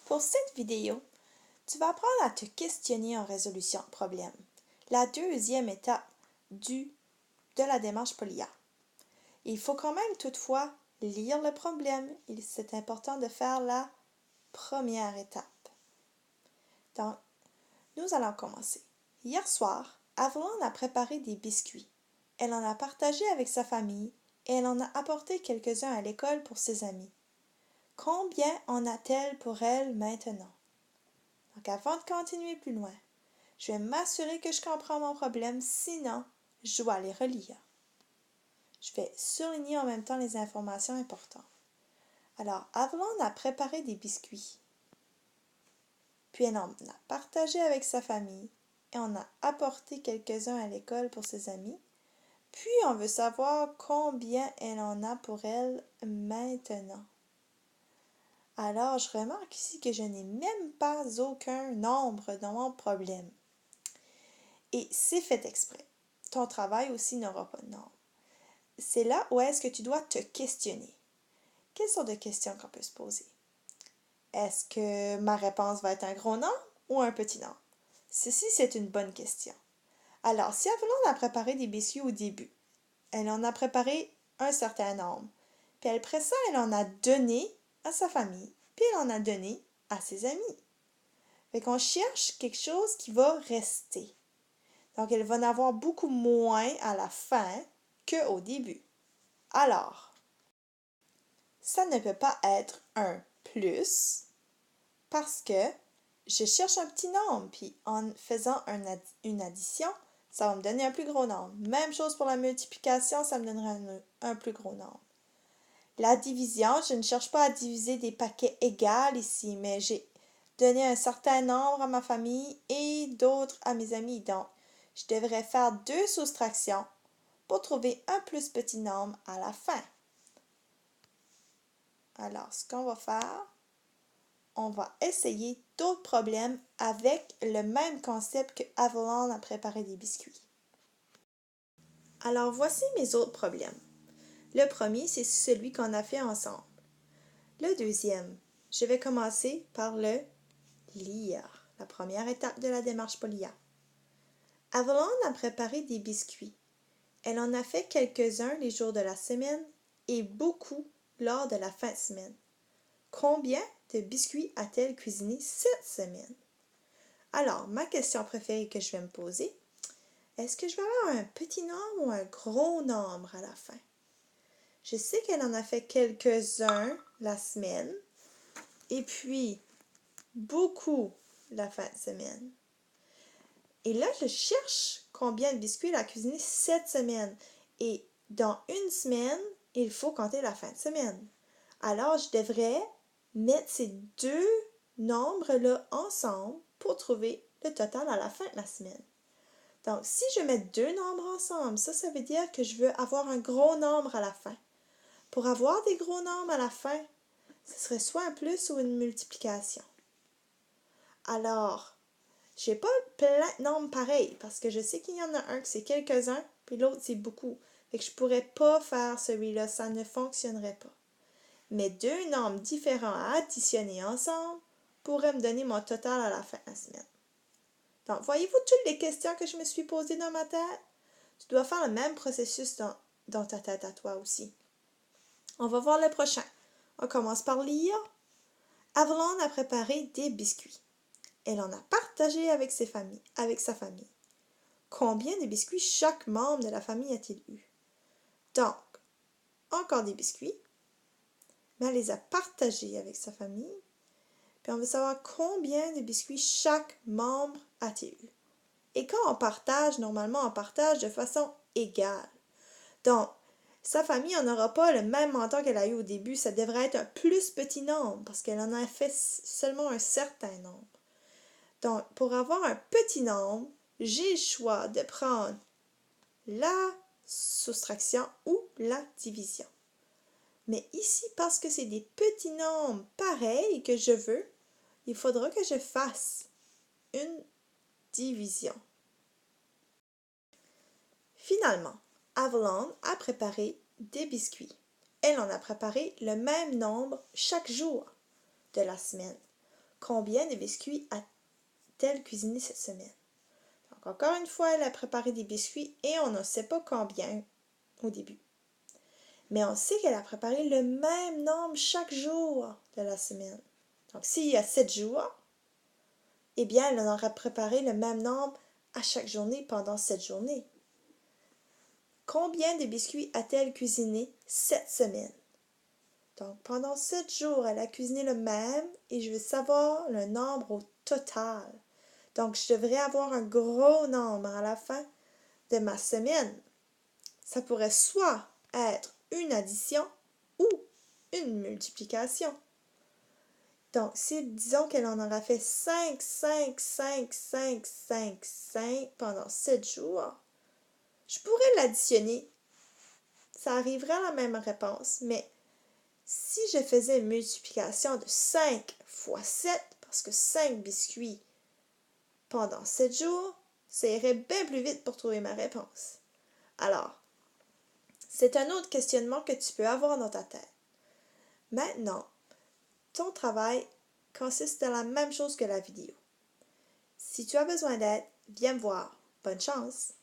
Pour cette vidéo, tu vas apprendre à te questionner en résolution de problèmes. La deuxième étape de la démarche POLIA. Il faut quand même toutefois lire le problème. C'est important de faire la première étape. Donc, nous allons commencer. Hier soir, Avalon a préparé des biscuits. Elle en a partagé avec sa famille et elle en a apporté quelques-uns à l'école pour ses amis. Combien en a-t-elle pour elle maintenant? Donc, avant de continuer plus loin, je vais m'assurer que je comprends mon problème, sinon, je dois les relire. Je vais surligner en même temps les informations importantes. Alors, Avalon a préparé des biscuits. Puis elle en a partagé avec sa famille et on a apporté quelques-uns à l'école pour ses amis. Puis on veut savoir combien elle en a pour elle maintenant. Alors, je remarque ici que je n'ai même pas aucun nombre dans mon problème. Et c'est fait exprès. Ton travail aussi n'aura pas de nombre. C'est là où est-ce que tu dois te questionner. Quelles sortes de questions qu'on peut se poser? Est-ce que ma réponse va être un gros nombre ou un petit nombre? Ceci, c'est une bonne question. Alors, si Avalon a préparé des biscuits au début, elle en a préparé un certain nombre. Puis après ça, elle en a donné à sa famille. Puis elle en a donné à ses amis. Fait qu'on cherche quelque chose qui va rester. Donc, elle va en avoir beaucoup moins à la fin qu'au début. Alors, ça ne peut pas être un plus parce que je cherche un petit nombre. Puis en faisant une addition, ça va me donner un plus gros nombre. Même chose pour la multiplication, ça me donnera un plus gros nombre. La division, je ne cherche pas à diviser des paquets égaux ici, mais j'ai donné un certain nombre à ma famille et d'autres à mes amis. Donc, je devrais faire 2 soustractions pour trouver un plus petit nombre à la fin. Alors, ce qu'on va faire, on va essayer d'autres problèmes avec le même concept que Avalon a préparé des biscuits. Alors, voici mes autres problèmes. Le premier, c'est celui qu'on a fait ensemble. Le deuxième, je vais commencer par le lire, la première étape de la démarche POLIA. Avalon a préparé des biscuits. Elle en a fait quelques-uns les jours de la semaine et beaucoup lors de la fin de semaine. Combien de biscuits a-t-elle cuisiné cette semaine? Alors, ma question préférée que je vais me poser, est-ce que je vais avoir un petit nombre ou un gros nombre à la fin? Je sais qu'elle en a fait quelques-uns la semaine et puis beaucoup la fin de semaine. Et là, je cherche combien de biscuits elle a cuisiné cette semaine. Et dans une semaine, il faut compter la fin de semaine. Alors, je devrais mettre ces deux nombres-là ensemble pour trouver le total à la fin de la semaine. Donc, si je mets deux nombres ensemble, ça veut dire que je veux avoir un gros nombre à la fin. Pour avoir des gros nombres à la fin, ce serait soit un plus ou une multiplication. Alors, je n'ai pas plein de nombres pareils parce que je sais qu'il y en a un que c'est quelques-uns, puis l'autre c'est beaucoup. Fait que je ne pourrais pas faire celui-là, ça ne fonctionnerait pas. Mais deux nombres différents à additionner ensemble pourraient me donner mon total à la fin de la semaine. Donc, voyez-vous toutes les questions que je me suis posées dans ma tête? Tu dois faire le même processus dans ta tête à toi aussi. On va voir le prochain. On commence par lire. Avalon a préparé des biscuits. Elle en a partagé avec sa famille. Combien de biscuits chaque membre de la famille a-t-il eu? Donc, encore des biscuits, mais elle les a partagés avec sa famille. Puis on veut savoir combien de biscuits chaque membre a-t-il eu. Et quand on partage, normalement on partage de façon égale. Donc, sa famille n'aura pas le même montant qu'elle a eu au début. Ça devrait être un plus petit nombre parce qu'elle en a fait seulement un certain nombre. Donc, pour avoir un petit nombre, j'ai le choix de prendre la soustraction ou la division. Mais ici, parce que c'est des petits nombres pareils que je veux, il faudra que je fasse une division. Finalement, Avalon a préparé des biscuits. Elle en a préparé le même nombre chaque jour de la semaine. Combien de biscuits a-t-elle cuisiné cette semaine? Donc, encore une fois, elle a préparé des biscuits et on ne sait pas combien au début. Mais on sait qu'elle a préparé le même nombre chaque jour de la semaine. Donc, s'il y a 7 jours, eh bien, elle en aura préparé le même nombre à chaque journée pendant 7 journées. Combien de biscuits a-t-elle cuisiné cette semaine? Donc, pendant 7 jours, elle a cuisiné le même et je veux savoir le nombre au total. Donc, je devrais avoir un gros nombre à la fin de ma semaine. Ça pourrait soit être une addition ou une multiplication. Donc, si disons qu'elle en aura fait 5 pendant 7 jours, je pourrais l'additionner. Ça arriverait à la même réponse, mais si je faisais une multiplication de 5 fois 7, parce que 5 biscuits pendant 7 jours, ça irait bien plus vite pour trouver ma réponse. Alors, c'est un autre questionnement que tu peux avoir dans ta tête. Maintenant, ton travail consiste à la même chose que la vidéo. Si tu as besoin d'aide, viens me voir. Bonne chance!